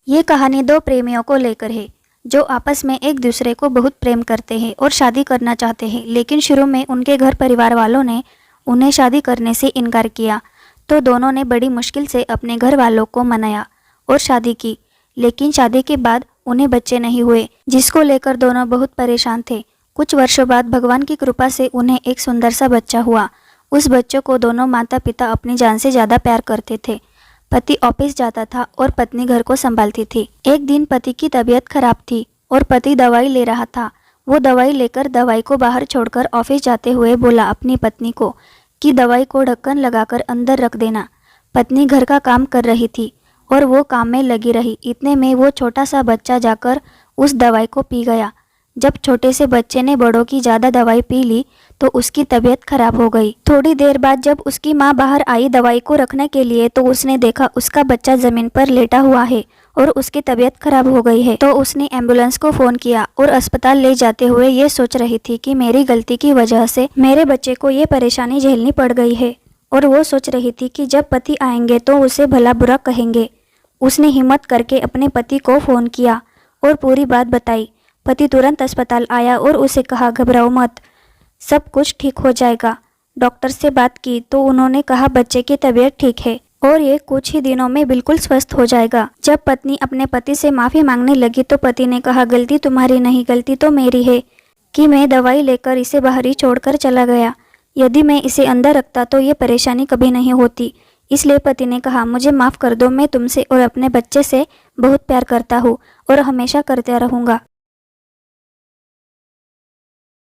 ये कहानी दो प्रेमियों को लेकर है जो आपस में एक दूसरे को बहुत प्रेम करते हैं और शादी करना चाहते हैं, लेकिन शुरू में उनके घर परिवार वालों ने उन्हें शादी करने से इनकार किया। तो दोनों ने बड़ी मुश्किल से अपने घर वालों को मनाया और शादी की, लेकिन शादी के बाद उन्हें बच्चे नहीं हुए, जिसको लेकर दोनों बहुत परेशान थे। कुछ वर्षों बाद भगवान की कृपा से उन्हें एक सुंदर सा बच्चा हुआ। उस बच्चों को दोनों माता पिता अपनी जान से ज़्यादा प्यार करते थे। पति ऑफिस जाता था और पत्नी घर को संभालती थी। एक दिन पति की तबीयत खराब थी और पति दवाई ले रहा था। वो दवाई लेकर दवाई को बाहर छोड़कर ऑफिस जाते हुए बोला अपनी पत्नी को कि दवाई को ढक्कन लगाकर अंदर रख देना। पत्नी घर का काम कर रही थी और वो काम में लगी रही। इतने में वो छोटा सा बच्चा जाकर उस दवाई को पी गया। जब छोटे से बच्चे ने बड़ों की ज़्यादा दवाई पी ली तो उसकी तबीयत खराब हो गई। थोड़ी देर बाद जब उसकी माँ बाहर आई दवाई को रखने के लिए तो उसने देखा उसका बच्चा ज़मीन पर लेटा हुआ है और उसकी तबीयत खराब हो गई है। तो उसने एम्बुलेंस को फ़ोन किया और अस्पताल ले जाते हुए ये सोच रही थी कि मेरी गलती की वजह से मेरे बच्चे को ये परेशानी झेलनी पड़ गई है। और वो सोच रही थी कि जब पति आएंगे तो उसे भला बुरा कहेंगे। उसने हिम्मत करके अपने पति को फ़ोन किया और पूरी बात बताई। पति तुरंत अस्पताल आया और उसे कहा घबराओ मत, सब कुछ ठीक हो जाएगा। डॉक्टर से बात की तो उन्होंने कहा बच्चे की तबीयत ठीक है और ये कुछ ही दिनों में बिल्कुल स्वस्थ हो जाएगा। जब पत्नी अपने पति से माफ़ी मांगने लगी तो पति ने कहा गलती तुम्हारी नहीं, गलती तो मेरी है कि मैं दवाई लेकर इसे बाहर ही छोड़कर चला गया। यदि मैं इसे अंदर रखता तो ये परेशानी कभी नहीं होती। इसलिए पति ने कहा मुझे माफ़ कर दो, मैं तुमसे और अपने बच्चे से बहुत प्यार करता हूँ और हमेशा करता रहूँगा।